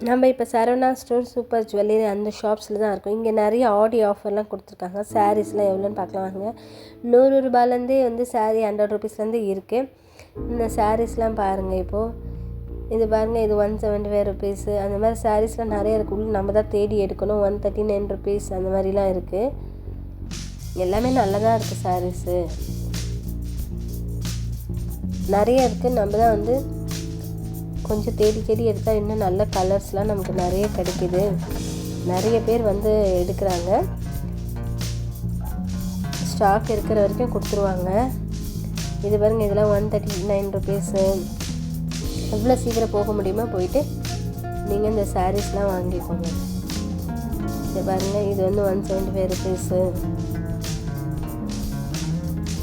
நம்ம இப்போ Saravana store, super jewellery அந்த ஷாப்ஸில் தான் இருக்கும். இங்கே நிறைய ஆடி ஆஃபர்லாம் கொடுத்துருக்காங்க. சாரீஸ்லாம் எவ்வளோன்னு பார்க்கலாம் வாங்க. 100 ரூபாயிலேருந்தே வந்து சாரீ 100 ருபீஸ்லேருந்து இருக்குது. இந்த சாரீஸ்லாம் பாருங்கள். இப்போது இது பாருங்கள், இது 175 ருபீஸு. அந்த மாதிரி சாரீஸ்லாம் நிறைய இருக்குது. நம்ம தான் தேடி எடுக்கணும். 139 ருபீஸ் அந்த மாதிரிலாம் இருக்குது. எல்லாமே நல்லதாக இருக்குது. சாரீஸு நிறைய இருக்குது. நம்ம தான் வந்து கொஞ்சம் தேடி எடுத்தால் இன்னும் நல்ல கலர்ஸ்லாம் நமக்கு நிறைய கிடைக்கிது. நிறைய பேர் வந்து எடுக்கிறாங்க. ஸ்டாக் இருக்கிற வரைக்கும் கொடுத்துருவாங்க. இது பாருங்கள், இதெல்லாம் 139 ருபீஸு. எவ்வளோ சீக்கிரம் போக முடியுமோ போயிட்டு நீங்கள் இந்த சாரீஸ்லாம் வாங்கிக்கோங்க. இது பாருங்கள், இது வந்து 175 ருபீஸு.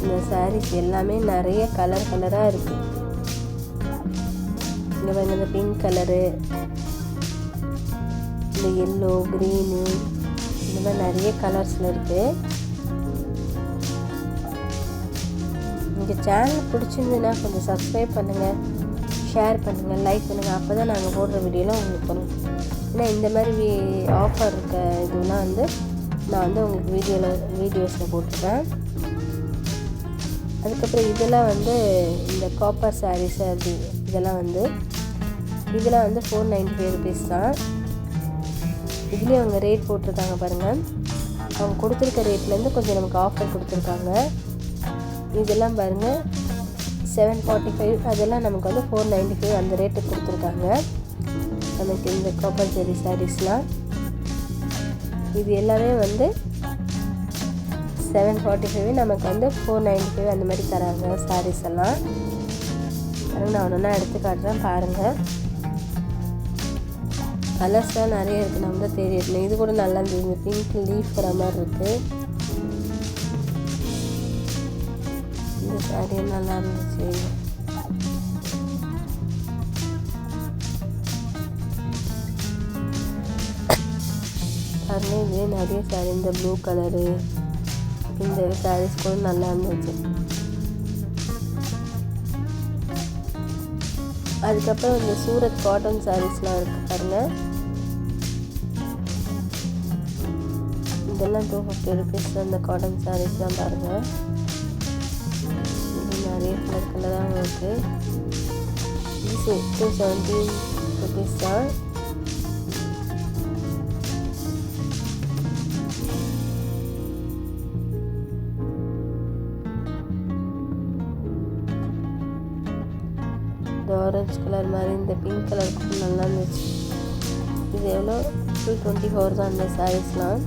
இந்த சாரீஸ் எல்லாமே நிறைய கலராக இருக்குது. இங்கே பாருங்கள், இந்த பிங்க் கலரு, இந்த எல்லோ, க்ரீனு, இந்த மாதிரி நிறைய கலர்ஸில் இருக்குது. இந்த சேனல் பிடிச்சிருந்துன்னா கொஞ்சம் சப்ஸ்கிரைப் பண்ணுங்கள், ஷேர் பண்ணுங்கள், லைக் பண்ணுங்கள். அப்போ தான் நாங்கள் போடுற வீடியோலாம் உங்களுக்கு வரும். ஏன்னா இந்த மாதிரி ஆஃபர் இருக்க இதுலாம் வந்து நான் வந்து உங்களுக்கு வீடியோஸில் போட்டுருப்பேன். அதுக்கப்புறம் இதெல்லாம் வந்து இந்த காப்பர் சாரீஸு அப்படி இதெல்லாம் வந்து 495 ருபீஸ் தான். இதுலேயும் அவங்க ரேட் போட்டிருக்காங்க பாருங்கள். அவங்க கொடுத்துருக்க ரேட்லேருந்து கொஞ்சம் நமக்கு ஆஃபர் கொடுத்துருக்காங்க. இதெல்லாம் பாருங்கள் 745, அதெல்லாம் நமக்கு வந்து 495 அந்த ரேட்டு கொடுத்துருக்காங்க நமக்கு இந்த காப்பர் ஜெரி சாரீஸ்லாம். இது எல்லாமே வந்து 745, நமக்கு வந்து 495 அந்த மாதிரி தராங்க சாரீஸ் எல்லாம். நான் ஒன்றா எடுத்து காட்டுறேன் பாருங்கள். கலர்ஸ்லாம் நிறைய இருக்குது. நம்ம தான் தேடி எடுக்கணும். இது கூட நல்லா இருந்தது. பிங்க் லீஃப் வர மாதிரி இருக்குது. இந்த சாரியும் நல்லா இருந்துச்சு. பாருங்கள், இதுலேயே நிறைய சாரி. இந்த ப்ளூ கலரு, இந்த சாரீஸ் கூட நல்லா இருந்துச்சு. அதுக்கப்புறம் இந்த சூரத் காட்டன் சாரீஸ்லாம் இருக்குது பாருங்கள். இதெல்லாம் 250 ருபீஸ். அந்த காட்டன் சாரீஸ்லாம் பாருங்கள். இது நிறைய கலராக இருக்குது. இது 270 ருபீஸ் தான். இந்த ஆரஞ்சு கலர் மாதிரி, இந்த பிங்க் கலர் கூட நல்லா இருந்துச்சு. இது எவ்வளோ? 224 தான் அந்த சாரீஸ்லாம்.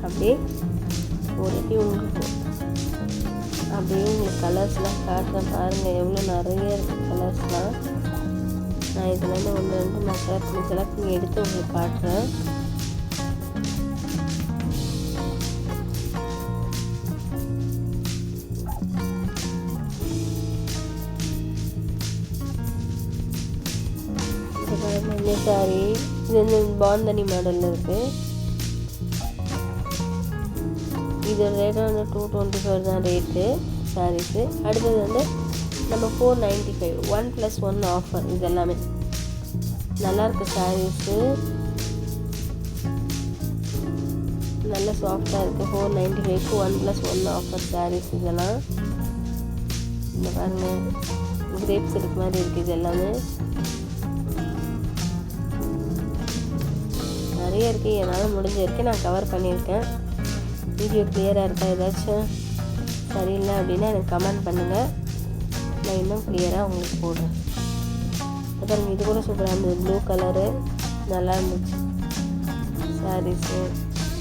அப்படியே ஒருட்டி உங்களுக்கு கலர்ஸ்லாம் காட்டுறேன் பாருங்கள். எவ்வளோ நிறைய இருக்குது கலர்ஸ்லாம். நான் இதுலேருந்து 1-2 நான் செலக்ட் பண்ணி எடுத்து உங்களுக்கு காட்டுறேன். இந்த சாரி இது வந்து பாந்தனி மாடலில் இருக்குது. இதோட ரேட்டு வந்து 224 தான் ரேட்டு சாரீஸு. அடுத்தது வந்து நம்ம 495, 1+1 ஆஃபர். இது எல்லாமே நல்லாயிருக்கு சாரீஸு. நல்ல சாஃப்டாக இருக்குது. 495க்கு 1+1 ஆஃபர் சாரீஸ் இதெல்லாம். இந்த பாருங்கள், கிரேப்ஸ் இருக்க மாதிரி இருக்குது. இது எல்லாமே நிறைய இருக்குது. என்னால் முடிஞ்ச வரைக்கும் நான் கவர் பண்ணியிருக்கேன். வீடியோ கிளியராக இருக்கா? ஏதாச்சும் சரியில்லை அப்படின்னா எனக்கு கமெண்ட் பண்ணுங்கள். நான் இன்னும் கிளியராக உங்களுக்கு போடுறேன். அப்புறம் இது கூட சூப்பராக இருந்தது. ப்ளூ கலரு நல்லா இருந்துச்சு சாரீஸு.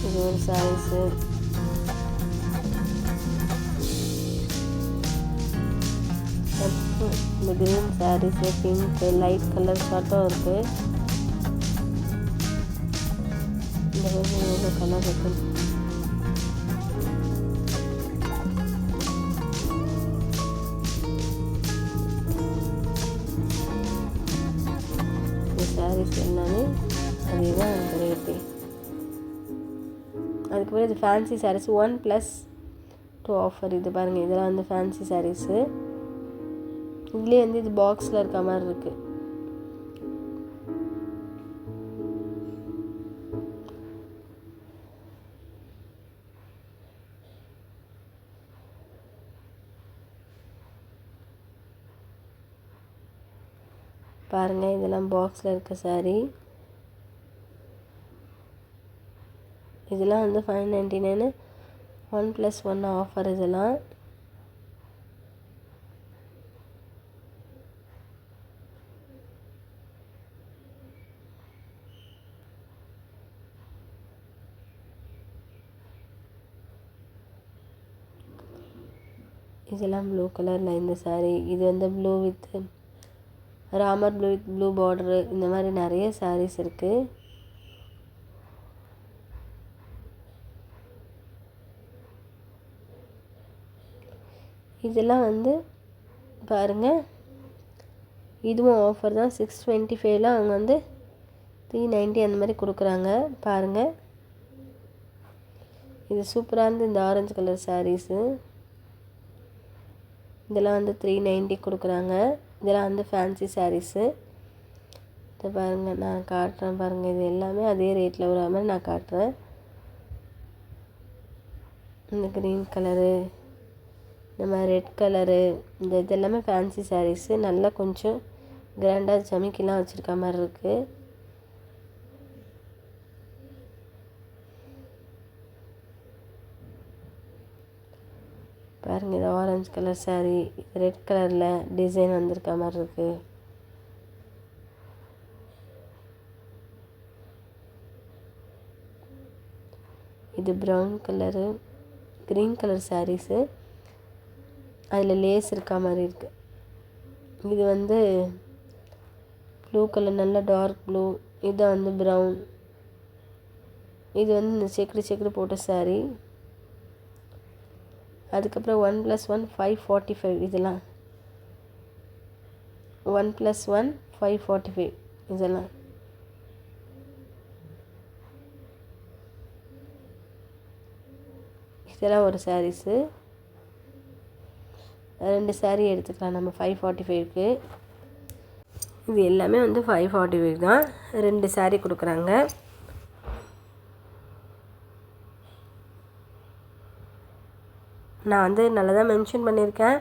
இது ஒரு சாரீஸு. இந்த green sarees, pink, light colour ஷர்ட்டும் இருக்குது. இந்த எவ்வளோ கலர் இருக்குது. சாரீஸ் எல்லாமே அதே தான் அந்த ரேட்டு. அதுக்கப்புறம் இது ஃபேன்சி சாரீஸ் 1+2 ஆஃபர். இது பாருங்கள், இதெல்லாம் வந்து ஃபேன்சி சாரீஸு. இதுலேயே வந்து இது பாக்ஸில் இருக்க மாதிரி இருக்குது. பாருங்கள், இதெல்லாம் பாக்ஸில் இருக்க சாரீ. இதெல்லாம் வந்து 599 1+1 ஆஃபர். இதெல்லாம் இதெல்லாம் ப்ளூ கலரில் இந்த சாரீ. இது வந்து blue with Ramar blue with blue border. இந்த மாதிரி நிறைய சாரீஸ் இருக்குது. இதெல்லாம் வந்து பாருங்கள், இதுவும் ஆஃபர் தான். 625 அவங்க வந்து 390 அந்த மாதிரி கொடுக்குறாங்க. பாருங்கள், இது சூப்பராக இருந்து இந்த ஆரஞ்சு கலர் சாரீஸு. இதெல்லாம் வந்து 390 கொடுக்குறாங்க. இதெல்லாம் வந்து ஃபேன்சி சாரீஸு. இதை பாருங்கள், நான் காட்டுறேன் பாருங்கள். இது எல்லாமே அதே ரேட்டில் வர மாதிரி நான் காட்டுறேன். இந்த க்ரீன் கலரு, இந்த மாதிரி ரெட் கலரு, இது எல்லாமே ஃபேன்சி சாரீஸு. நல்லா கொஞ்சம் கிராண்டாக ஜமிக்கிலாம் வச்சுருக்க மாதிரி இருக்குது. பாருங்கள், இது ஆரஞ்சு கலர் சாரீ. ரெட் கலரில் டிசைன் வந்திருக்க மாதிரி இருக்குது. இது brown colour, green colour saris. அதில் லேஸ் இருக்க மாதிரி இருக்குது. இது வந்து ப்ளூ கலர், நல்ல டார்க் ப்ளூ. இது வந்து ப்ரௌன். இது வந்து இந்த செக்குடு போட்ட சாரீ. அதுக்கப்புறம் 1+1 545. இதெல்லாம் 1+1 545. இதெல்லாம் ஒரு சாரீஸு. 2 சாரீ எடுத்துக்கலாம் நம்ம 545க்கு. இது எல்லாமே வந்து 545 தான். 2 சாரீ கொடுக்குறாங்க. நான் வந்து நல்லா தான் மென்ஷன் பண்ணியிருக்கேன்.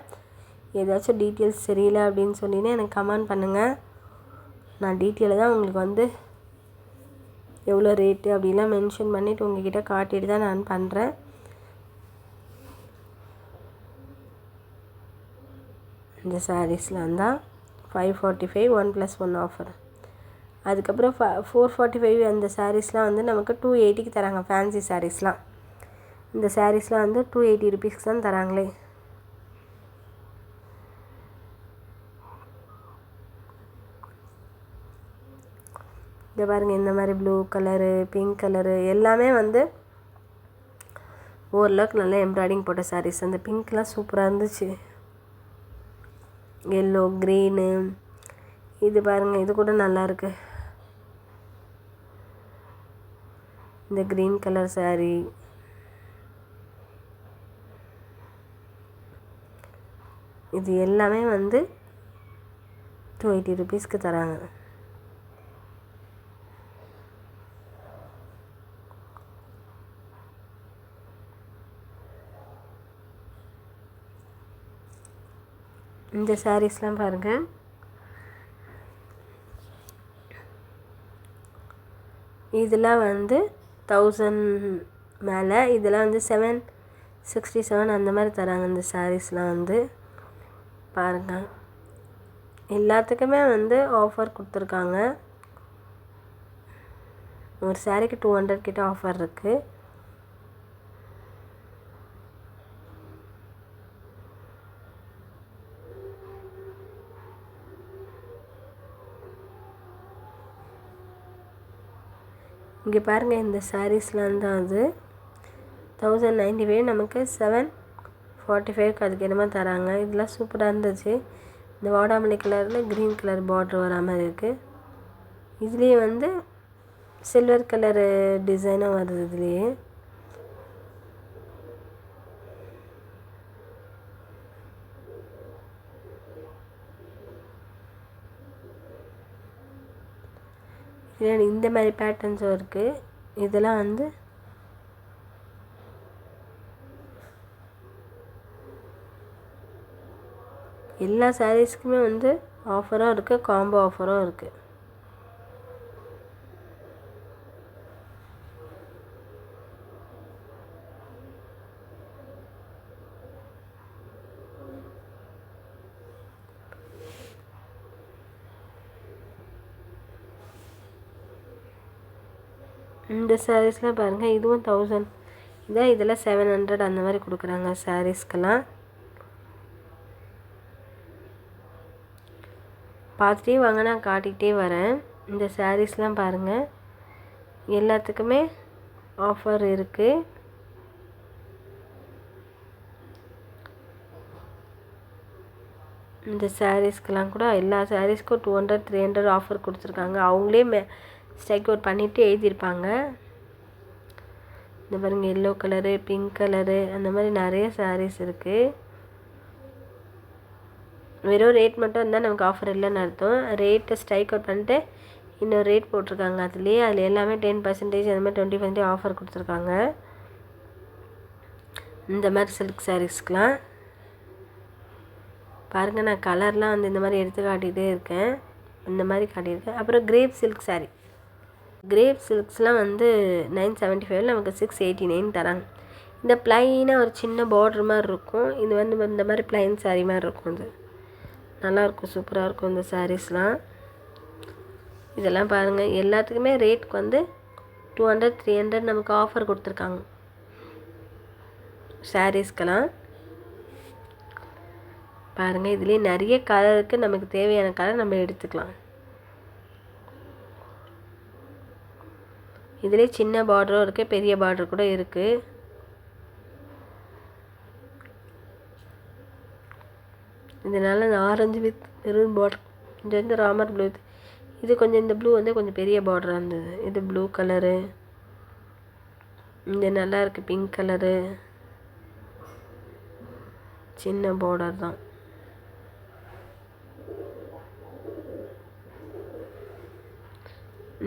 ஏதாச்சும் டீட்டெயில்ஸ் தெரியல அப்படின்னு சொல்லினே எனக்கு கமெண்ட் பண்ணுங்கள். நான் டீட்டெயிலாக தான் உங்களுக்கு வந்து எவ்வளோ ரேட்டு அப்படிலாம் மென்ஷன் பண்ணிவிட்டு உங்கள்கிட்ட காட்டிட்டு தான் நான் பண்ணுறேன். இந்த சாரீஸில் வந்தால் 545 1+1 ஆஃபர். அதுக்கப்புறம் 445 அந்த சாரீஸ்லாம் வந்து நமக்கு 280க்கு தராங்க. ஃபேன்சி சாரீஸ்லாம், இந்த சாரீஸ்லாம் வந்து 280 ருபீஸ்க்கு தான் தராங்களே. இதை பாருங்கள், இந்த மாதிரி ப்ளூ கலரு, பிங்க் கலரு எல்லாமே வந்து ஓரளவுக்கு நல்லா எம்ப்ராய்டிங் போட்ட சாரீஸ். அந்த பிங்க்லாம் சூப்பராக இருந்துச்சு. Yellow, green. இது பாருங்கள், இது கூட நல்லாயிருக்கு. இந்த க்ரீன் கலர் சாரீ. இது எல்லாமே வந்து 280 ருபீஸ்க்கு தராங்க. இந்த சாரீஸ்லாம் பாருங்கள், இதெல்லாம் வந்து 1000 மேலே. இதெல்லாம் வந்து 767 அந்த மாதிரி தராங்க. இந்த சாரீஸ்லாம் வந்து பாருங்கள், எல்லாத்துக்குமே வந்து ஆஃபர் கொடுத்துருக்காங்க. ஒரு சாரீக்கு 200 கிட்ட ஆஃபர் இருக்குது. இங்கே பாருங்கள், இந்த சாரீஸ்லாம் தான் அது 1095 நமக்கு 745க்கு அதுக்கு என்னமா தராங்க. இதெல்லாம் சூப்பராக இருந்துச்சு. இந்த வாடாமல்லி கலரில் க்ரீன் கலர் பார்டர் வர மாதிரி இருக்குது. இதுலேயே வந்து சில்வர் கலரு டிசைனும் வருது. இதுலேயே இந்த மாதிரி பேட்டர்ன்ஸும் இருக்குது. இதெல்லாம் வந்து எல்லா சாரீஸ்க்குமே வந்து ஆஃபரும் இருக்குது, காம்போ ஆஃபரும் இருக்குது. இந்த சாரீஸ்லாம் பாருங்கள், இதுவும் 1000 இதான், இதில் 700 அந்த மாதிரி கொடுக்குறாங்க சாரீஸ்க்கெல்லாம். பார்த்துட்டே வாங்க, நான் காட்டிகிட்டே வரேன். இந்த சாரீஸ்லாம் பாருங்கள், எல்லாத்துக்குமே ஆஃபர் இருக்குது. இந்த சாரீஸ்க்கெலாம் கூட எல்லா சாரீஸ்க்கும் 200 300 ஆஃபர் கொடுத்துருக்காங்க. அவங்களே ஸ்ட்ரைக் அவுட் பண்ணிவிட்டு எழுதியிருப்பாங்க. இந்த பாருங்க, எல்லோ கலரு, பிங்க் கலரு, அந்த மாதிரி நிறைய சாரீஸ் இருக்குது. வெறும் ரேட் மட்டும் இருந்தால் நமக்கு ஆஃபர் இல்லைன்னு அர்த்தம். ரேட்டை ஸ்ட்ரைக் அவுட் பண்ணிட்டு இன்னொரு ரேட் போட்டிருக்காங்க. அதில் எல்லாமே 10% அந்த மாதிரி 20% ஆஃபர் கொடுத்துருக்காங்க. இந்த மாதிரி சில்க் சாரீஸ்க்கெலாம் பாருங்கள், நான் கலர்லாம் வந்து இந்த மாதிரி எடுத்து காட்டிகிட்டே இருக்கேன். இந்த மாதிரி காட்டியிருக்கேன். அப்புறம் கிரேப் சில்க் சாரீ, கிரேப் சில்க்ஸ்லாம் வந்து 975 நமக்கு 689 தராங்க. இந்த ப்ளைனாக ஒரு சின்ன பார்டர் மாதிரி இருக்கும். இது வந்து இந்த மாதிரி ப்ளைன் சாரீ மாதிரி இருக்கும். இது நல்லாயிருக்கும், சூப்பராக இருக்கும் இந்த சாரீஸ்லாம். இதெல்லாம் பாருங்கள், எல்லாத்துக்குமே ரேட்டுக்கு வந்து 200 300 நமக்கு ஆஃபர் கொடுத்துருக்காங்க சாரீஸ்க்கெல்லாம். பாருங்கள், இதுலேயே நிறைய கலர் இருக்குது. நமக்கு தேவையான கலர் நம்ம எடுத்துக்கலாம். இதிலே சின்ன பார்டரும் இருக்குது, பெரிய பார்டர் கூட இருக்குது. இதனால் இந்த ஆரஞ்சு வித் மெரூன் பார்டர், இது வந்து ராமர் ப்ளூ. இது கொஞ்சம், இந்த ப்ளூ வந்து கொஞ்சம் பெரிய பார்டராக இருந்தது. இது ப்ளூ கலரு. இது நல்லா இருக்குது, பிங்க் கலரு, சின்ன பார்டர் தான்.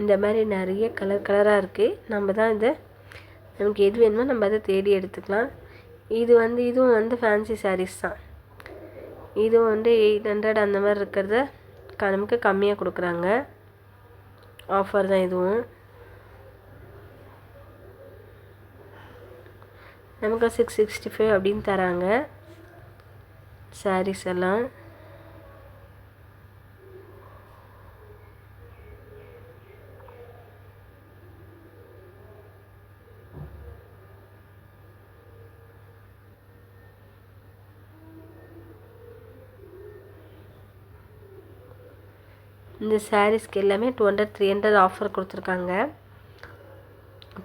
இந்த மாதிரி நிறைய கலராக இருக்குது. நம்ம தான் இதை, நமக்கு எது வேணுமோ நம்ம அதை தேடி எடுத்துக்கலாம். இதுவும் வந்து ஃபேன்சி சாரீஸ் தான். இதுவும் வந்து 800 அந்த மாதிரி இருக்கிறத நமக்கு கம்மியாக கொடுக்குறாங்க. ஆஃபர் தான். இதுவும் நமக்கு 665 அப்படின்னு தராங்க சாரீஸ் எல்லாம். இந்த சாரீஸ்க்கு எல்லாமே 200 300 ஆஃபர் கொடுத்துருக்காங்க.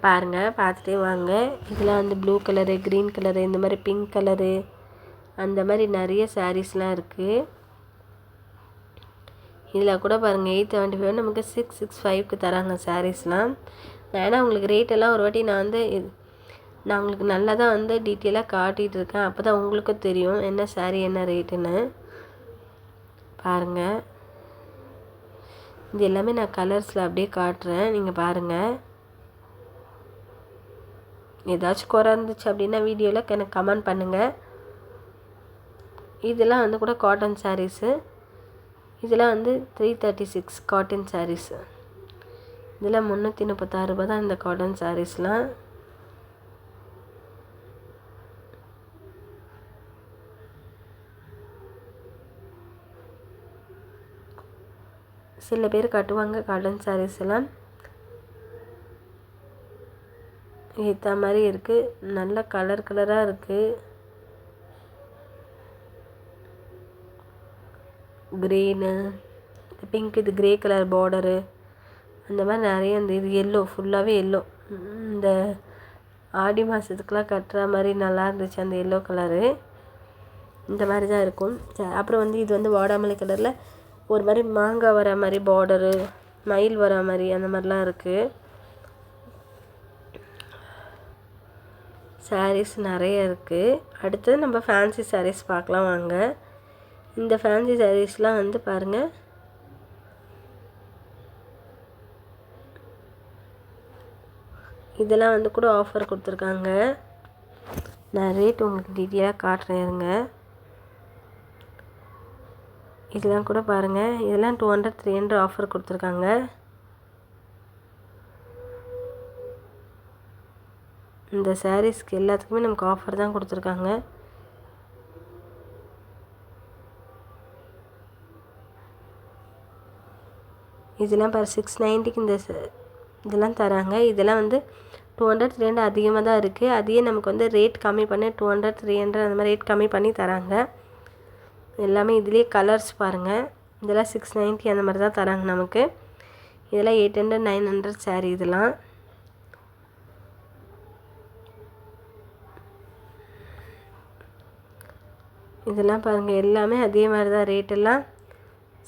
பாருங்கள், பார்த்துட்டே வாங்க. இதெல்லாம் வந்து ப்ளூ கலரு, க்ரீன் கலரு, இந்த மாதிரி பிங்க் கலரு, அந்த மாதிரி நிறைய சாரீஸ்லாம் இருக்குது. இதில் கூட பாருங்கள், 875 நமக்கு 665க்கு தராங்க சாரீஸ்லாம். ஏன்னா உங்களுக்கு ரேட்டெல்லாம் ஒரு வாட்டி நான் உங்களுக்கு நல்லா தான் வந்து டீட்டெயிலாக காட்டிகிட்டு இருக்கேன். அப்போ தான் உங்களுக்கும் தெரியும் என்ன சாரீ என்ன ரேட்டுன்னு. பாருங்கள், இது எல்லாமே நான் கலர்ஸில் அப்படியே காட்டுறேன், நீங்கள் பாருங்கள். ஏதாச்சும் குறை இருந்துச்சு அப்படின்னா வீடியோவில் எனக்கு கமெண்ட் பண்ணுங்கள். இதெல்லாம் வந்து கூட காட்டன் சாரீஸு. இதெல்லாம் வந்து 336 காட்டன் சாரீஸு. இதெல்லாம் 336 ரூபா தான் இந்த காட்டன் சாரீஸ்லாம். சில பேர் கட்டுவாங்க காட்டன் சாரீஸ் எல்லாம். ஏற்ற மாதிரி இருக்குது. நல்ல கலராக இருக்குது. க்ரீனு, பிங்க், இது க்ரே கலர் பார்டரு, அந்த மாதிரி நிறைய. இது எல்லோ, ஃபுல்லாகவே எல்லோ. இந்த ஆடி மாதத்துக்கெலாம் கட்டுற மாதிரி நல்லா இருந்துச்சு அந்த எல்லோ கலரு. இந்த மாதிரி தான் இருக்கும். அப்புறம் வந்து இது வந்து வாடாமல்லி கலரில் ஒரு மாதிரி மாங்காய் வர மாதிரி பார்டரு, மயில் வர மாதிரி அந்த மாதிரிலாம் இருக்குது. சாரீஸ் நிறைய இருக்குது. அடுத்தது நம்ம ஃபேன்சி சாரீஸ் பார்க்கலாம் வாங்க. இந்த ஃபேன்சி சாரீஸ்லாம் வந்து பாருங்கள், இதெல்லாம் வந்து கூட ஆஃபர் கொடுத்துருக்காங்க. நான் ரேட் உங்களுக்கு டீட்டெயிலாக காட்டுறேன் இருங்க. இதெல்லாம் கூட பாருங்கள், இதெல்லாம் 200 300 ஆஃபர் கொடுத்துருக்காங்க. இந்த சாரீஸ்க்கு எல்லாத்துக்குமே நமக்கு ஆஃபர் தான் கொடுத்துருக்காங்க. இதெல்லாம் பாரு 690க்கு இதெல்லாம் தராங்க. இதெல்லாம் வந்து 200 300 அதிகமாக தான் இருக்குது. அதையே நமக்கு வந்து ரேட் கம்மி பண்ணி 200 300 அந்த மாதிரி ரேட் கம்மி பண்ணி தராங்க. எல்லாமே இதுலேயே கலர்ஸ் பாருங்கள். இதெல்லாம் 690 அந்த மாதிரி தான் தராங்க நமக்கு. இதெல்லாம் 800 900 சாரீ. இதெல்லாம் பாருங்கள், எல்லாமே அதே மாதிரி தான் ரேட்டெல்லாம்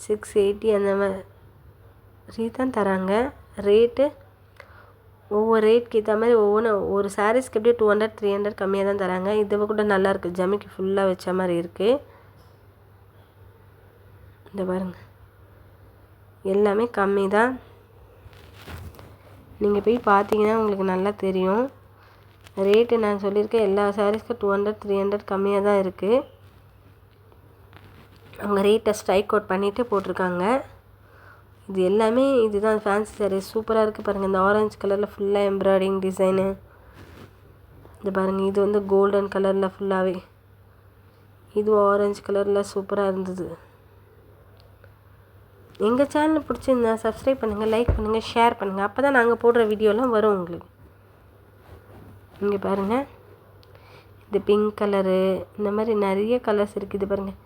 680 அந்த மாதிரி தான் தராங்க. ரேட்டு ஒவ்வொரு ரேட்க்கு ஏற்ற மாதிரி ஒரு சாரீஸ்க்கு எப்படியும் 200 300 கம்மியாக தான் தராங்க. இதை கூட நல்லாயிருக்கு, ஜமிக்கு ஃபுல்லாக வச்ச மாதிரி இருக்குது. இந்த பாருங்கள், எல்லாமே கம்மி தான். நீங்கள் போய் பார்த்தீங்கன்னா உங்களுக்கு நல்லா தெரியும். ரேட்டு நான் சொல்லியிருக்கேன், எல்லா சாரீஸ்க்கும் 200 300 கம்மியாக தான் இருக்குது. அவங்க ரேட்டை ஸ்ட்ரைக் அவுட் பண்ணிவிட்டு போட்டிருக்காங்க. இது எல்லாமே இதுதான் ஃபேன்சி சாரீஸ். சூப்பராக இருக்குது பாருங்கள். இந்த ஆரஞ்சு கலரில் ஃபுல்லாக எம்ப்ராய்டிங் டிசைனு. இது பாருங்கள், இது வந்து கோல்டன் கலரில் ஃபுல்லாகவே, இது ஆரஞ்சு கலரில் சூப்பராக இருந்தது. எங்கள் சேனல் பிடிச்சிருந்தா சப்ஸ்கிரைப் பண்ணுங்கள், லைக் பண்ணுங்கள், ஷேர் பண்ணுங்கள். அப்போ தான் நாங்கள் போடுற வீடியோலாம் வரும் உங்களுக்கு. இங்கே பாருங்கள், இது பிங்க் கலரு, இந்த மாதிரி நிறைய கலர்ஸ் இருக்குது. இது பாருங்கள்,